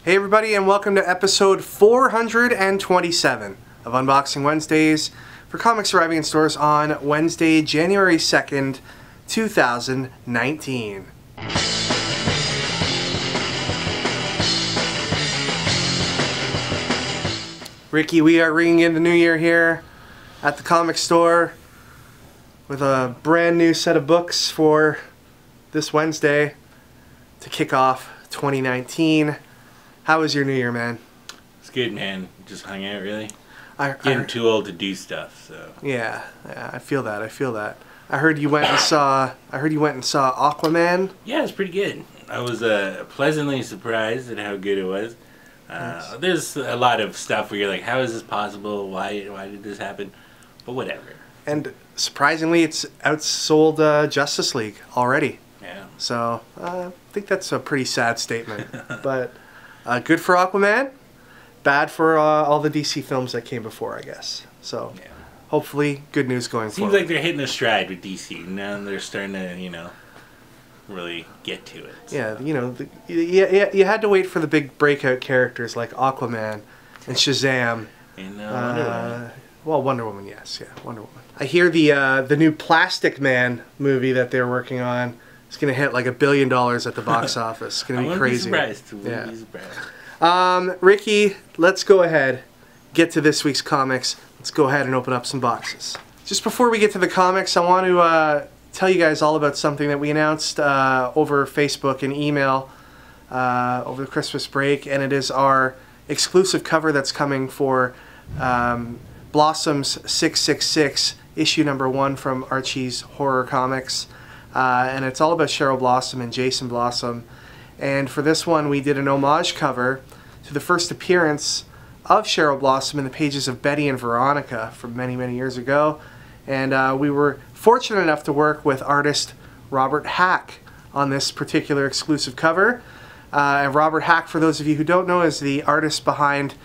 Hey everybody, and welcome to episode 427 of Unboxing Wednesdays for comics arriving in stores on Wednesday, January 2nd, 2019. Ricky, we are ringing in the new year here at the comic store with a brand new set of books for this Wednesday to kick off 2019. How was your new year, man? It's good, man. Just hung out, really. Getting too old to do stuff, so. Yeah, I feel that. I heard you went and saw Aquaman. Yeah, it's pretty good. I was pleasantly surprised at how good it was. Nice. There's a lot of stuff where you're like, how is this possible? Why did this happen? But whatever. And surprisingly, it's outsold Justice League already. Yeah. So I think that's a pretty sad statement, but. Good for Aquaman, bad for all the DC films that came before, I guess. So, yeah. Hopefully, good news going forward. Seems like they're hitting a stride with DC. Now they're starting to, really get to it. So. Yeah, you had to wait for the big breakout characters like Aquaman and Shazam. And Wonder Woman. Well, Wonder Woman, yes. Yeah, Wonder Woman. I hear the new Plastic Man movie that they're working on. It's going to hit like $1 billion at the box office. It's going to be crazy. I wouldn't be surprised. Ricky, let's go ahead, get to this week's comics. Let's go ahead and open up some boxes. Just before we get to the comics, I want to tell you guys all about something that we announced over Facebook and email over the Christmas break, and it is our exclusive cover that's coming for Blossom's 666, issue number 1 from Archie's Horror Comics. And it's all about Cheryl Blossom and Jason Blossom. And for this one, we did an homage cover to the first appearance of Cheryl Blossom in the pages of Betty and Veronica from many, many years ago. And we were fortunate enough to work with artist Robert Hack on this particular exclusive cover. And Robert Hack, for those of you who don't know, is the artist behind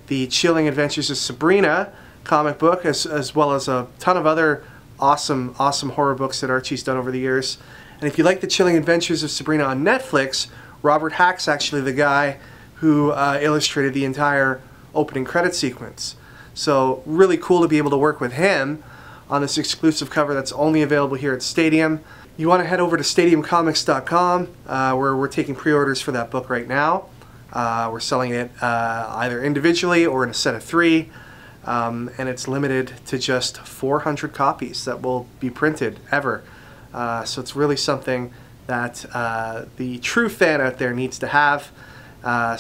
the Chilling Adventures of Sabrina comic book, as well as a ton of other awesome horror books that Archie's done over the years. And if you like the Chilling Adventures of Sabrina on Netflix, Robert Hack's actually the guy who illustrated the entire opening credit sequence. So really cool to be able to work with him on this exclusive cover that's only available here at Stadium. You want to head over to stadiumcomics.com where we're taking pre-orders for that book right now. We're selling it either individually or in a set of 3. And it's limited to just 400 copies that will be printed ever. So it's really something that the true fan out there needs to have.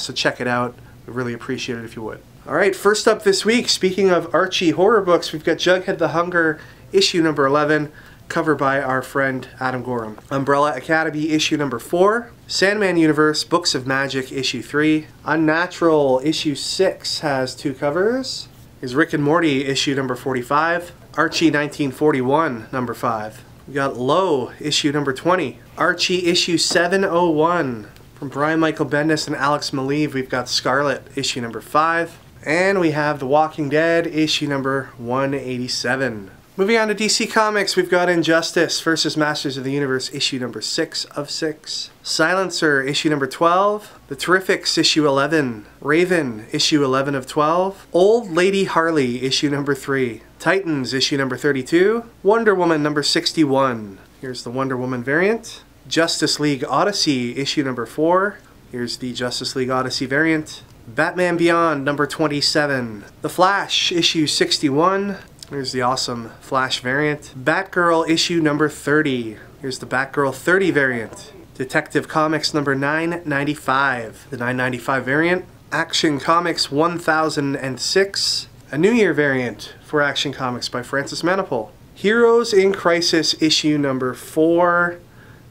So check it out. We'd really appreciate it if you would. Alright, first up this week, speaking of Archie horror books, we've got Jughead the Hunger, issue number 11, cover by our friend Adam Gorham. Umbrella Academy, issue number 4. Sandman Universe, Books of Magic, issue 3. Unnatural, issue 6 has 2 covers. Is Rick and Morty, issue number 45. Archie 1941, number 5. We got Low, issue number 20. Archie, issue 701. From Brian Michael Bendis and Alex Maleev, we've got Scarlet, issue number 5. And we have The Walking Dead, issue number 187. Moving on to DC Comics, we've got Injustice vs. Masters of the Universe, issue number 6 of 6. Silencer, issue number 12. The Terrifics, issue 11. Raven, issue 11 of 12. Old Lady Harley, issue number 3. Titans, issue number 32. Wonder Woman, number 61. Here's the Wonder Woman variant. Justice League Odyssey, issue number 4. Here's the Justice League Odyssey variant. Batman Beyond, number 27. The Flash, issue 61. Here's the awesome Flash variant. Batgirl issue number 30. Here's the Batgirl 30 variant. Detective Comics number 995. The 995 variant. Action Comics 1006. A New Year variant for Action Comics by Francis Manapul. Heroes in Crisis issue number 4.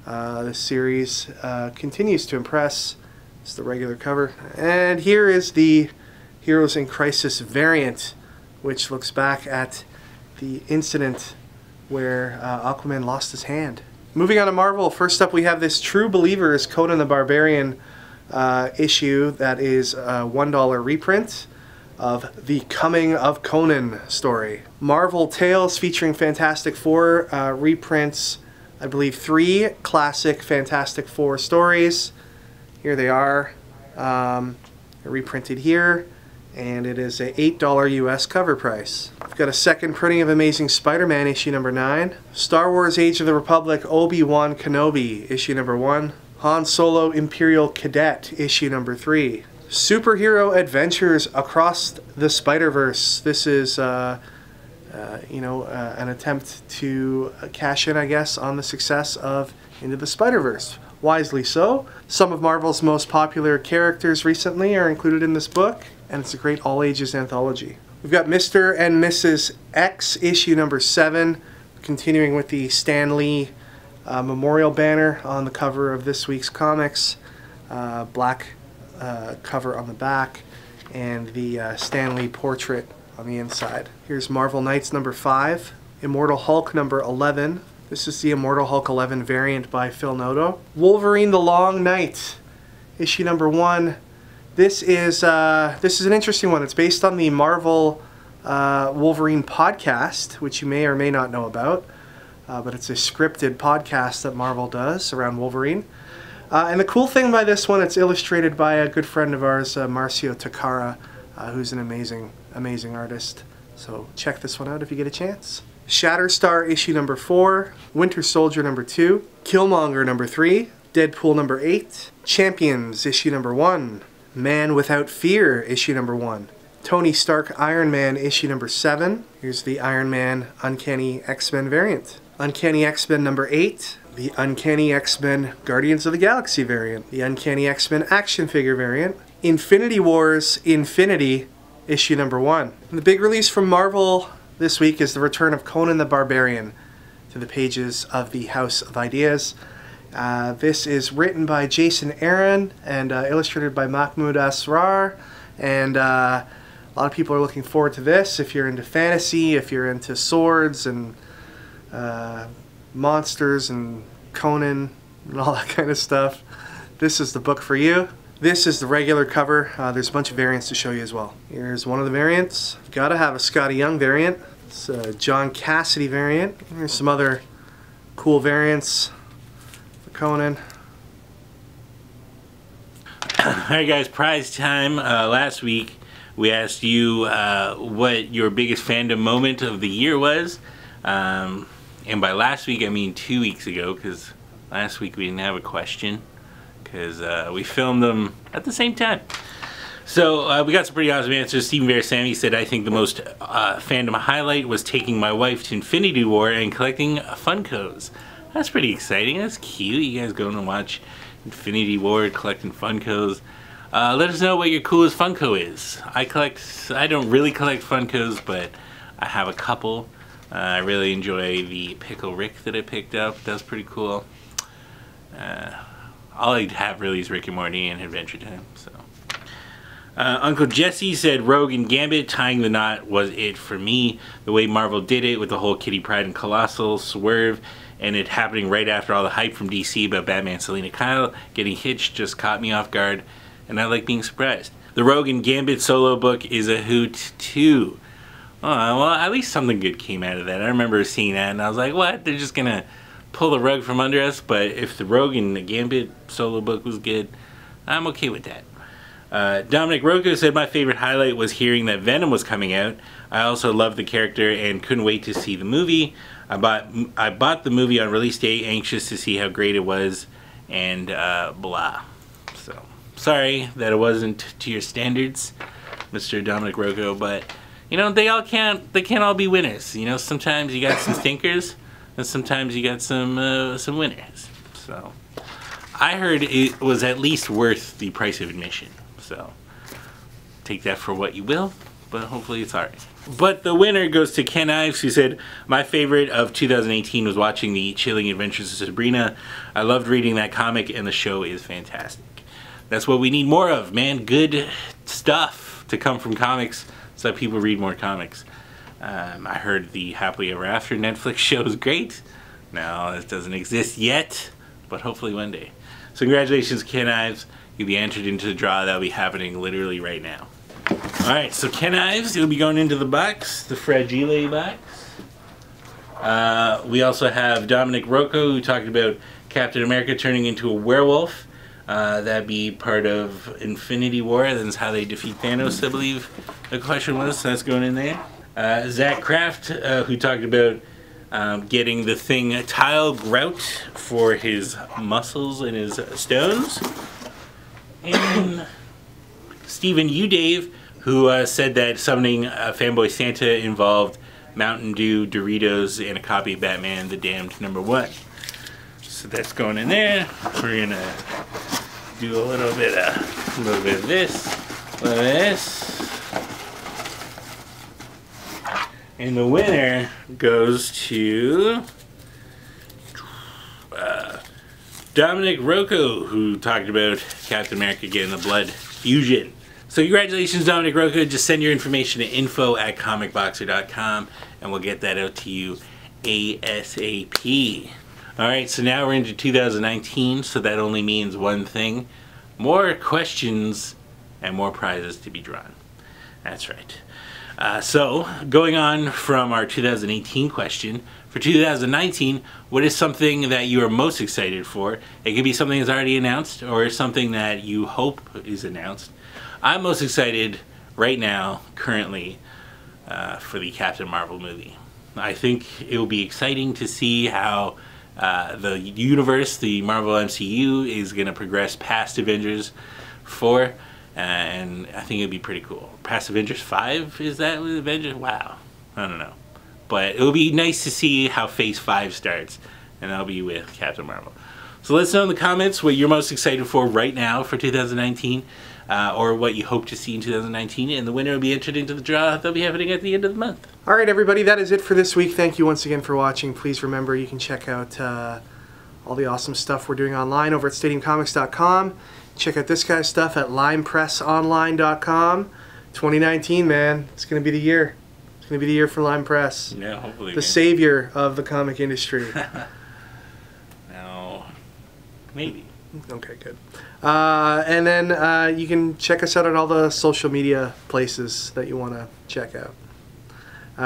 This series continues to impress. It's the regular cover. And here is the Heroes in Crisis variant, which looks back at the incident where Aquaman lost his hand. Moving on to Marvel, first up we have this True Believers Conan the Barbarian issue that is a $1 reprint of the Coming of Conan story. Marvel Tales featuring Fantastic Four reprints, I believe, 3 classic Fantastic Four stories. Here they are. reprinted here, and it is a $8 US cover price. We've got a second printing of Amazing Spider-Man issue number 9, Star Wars Age of the Republic Obi-Wan Kenobi issue number 1, Han Solo Imperial Cadet issue number 3, Superhero Adventures Across the Spider-Verse. This is an attempt to cash in, I guess, on the success of Into the Spider-Verse. Wisely so. Some of Marvel's most popular characters recently are included in this book, and it's a great all-ages anthology. We've got Mr. and Mrs. X issue number 7, continuing with the Stan Lee memorial banner on the cover of this week's comics. Black cover on the back, and the Stan Lee portrait on the inside. Here's Marvel Knights number 5, Immortal Hulk number 11. This is the Immortal Hulk 11 variant by Phil Noto. Wolverine the Long Night, issue number 1. This is an interesting one. It's based on the Marvel Wolverine podcast, which you may or may not know about, but it's a scripted podcast that Marvel does around Wolverine. And the cool thing by this one, it's illustrated by a good friend of ours, Marcio Takara, who's an amazing artist. So check this one out if you get a chance. Shatterstar issue number 4, Winter Soldier number 2, Killmonger number 3, Deadpool number 8, Champions issue number 1, Man Without Fear issue number 1, Tony Stark Iron Man issue number 7. Here's the Iron Man Uncanny X-Men variant. Uncanny X-Men number 8, the Uncanny X-Men Guardians of the Galaxy variant, the Uncanny X-Men action figure variant, Infinity Wars Infinity issue number 1. And the big release from Marvel this week is the return of Conan the Barbarian to the pages of the House of Ideas. This is written by Jason Aaron and illustrated by Mahmoud Asrar, and a lot of people are looking forward to this. If you're into fantasy, if you're into swords and monsters and Conan and all that kind of stuff, this is the book for you. This is the regular cover. There's a bunch of variants to show you as well. Here's one of the variants. You've got to have a Scotty Young variant. It's a John Cassidy variant. Here's some other cool variants for Conan. Alright guys, prize time. Last week we asked you what your biggest fandom moment of the year was. And by last week I mean 2 weeks ago, because last week we didn't have a question, because we filmed them at the same time. So we got some pretty awesome answers. Stephen Verasamy said, I think the most fandom highlight was taking my wife to Infinity War and collecting Funkos. That's pretty exciting. That's cute. You guys going to watch Infinity War, collecting Funkos. Let us know what your coolest Funko is. I don't really collect Funkos, but I have a couple. I really enjoy the Pickle Rick that I picked up. That's pretty cool. All I have really is Rick and Morty and Adventure Time. So, Uncle Jesse said Rogue and Gambit tying the knot was it for me. The way Marvel did it with the whole Kitty Pryde and Colossal swerve, and it happening right after all the hype from DC about Batman Selina Kyle getting hitched just caught me off guard, and I like being surprised. The Rogue and Gambit solo book is a hoot too. Well, at least something good came out of that. I remember seeing that and I was like, what? They're just gonna pull the rug from under us? But if the Rogue and the Gambit solo book was good, I'm okay with that. Dominic Rocco said my favorite highlight was hearing that Venom was coming out. I also loved the character and couldn't wait to see the movie. I bought the movie on release day, anxious to see how great it was, and blah. So sorry that it wasn't to your standards, Mr. Dominic Rocco, but you know, they can't all be winners. You know, sometimes you got some stinkers, and sometimes you got some winners. So I heard it was at least worth the price of admission. So take that for what you will, but hopefully it's alright. But the winner goes to Ken Ives, who said, my favorite of 2018 was watching the Chilling Adventures of Sabrina. I loved reading that comic, and the show is fantastic. That's what we need more of, man. Good stuff to come from comics so that people read more comics. I heard the Happily Ever After Netflix show is great. Now, it doesn't exist yet, but hopefully one day. So congratulations, Ken Ives. You'll be entered into the draw. That'll be happening literally right now. Alright, so Ken Ives, he'll be going into the box, the Fragile box. We also have Dominic Rocco, who talked about Captain America turning into a werewolf. That'd be part of Infinity War. That's how they defeat Thanos, I believe the question was. So that's going in there. Zach Kraft, who talked about getting the Thing tile grout for his muscles and his stones. And Stephen U. Dave, who said that summoning Fanboy Santa involved Mountain Dew, Doritos, and a copy of Batman the Damned #1. So that's going in there. We're gonna do a little bit of this, a little of this. And the winner goes to Dominic Rocco, who talked about Captain America getting the blood fusion. So congratulations, Dominic Rocco. Just send your information to info@comicboxer.com and we'll get that out to you ASAP. Alright, so now we're into 2019, so that only means one thing. More questions and more prizes to be drawn. That's right. So, going on from our 2018 question, for 2019, what is something that you are most excited for? It could be something that's already announced or something that you hope is announced. I'm most excited right now, currently, for the Captain Marvel movie. I think it will be exciting to see how the universe, the Marvel MCU, is going to progress past Avengers 4. And I think it'd be pretty cool. Past Avengers 5, is that with Avengers? Wow. I don't know. But it'll be nice to see how Phase 5 starts. And that'll be with Captain Marvel. So let us know in the comments what you're most excited for right now for 2019. Or what you hope to see in 2019. And the winner will be entered into the draw that'll be happening at the end of the month. Alright everybody, that is it for this week. Thank you once again for watching. Please remember you can check out all the awesome stuff we're doing online over at stadiumcomics.com. Check out this guy's stuff at limepressonline.com. 2019, man. It's going to be the year. It's going to be the year for Lime Press. Yeah, hopefully. The savior of the comic industry. No. Maybe. Okay, good. And then you can check us out on all the social media places that you want to check out.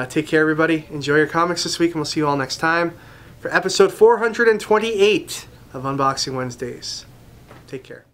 Take care, everybody. Enjoy your comics this week, and we'll see you all next time for episode 428 of Unboxing Wednesdays. Take care.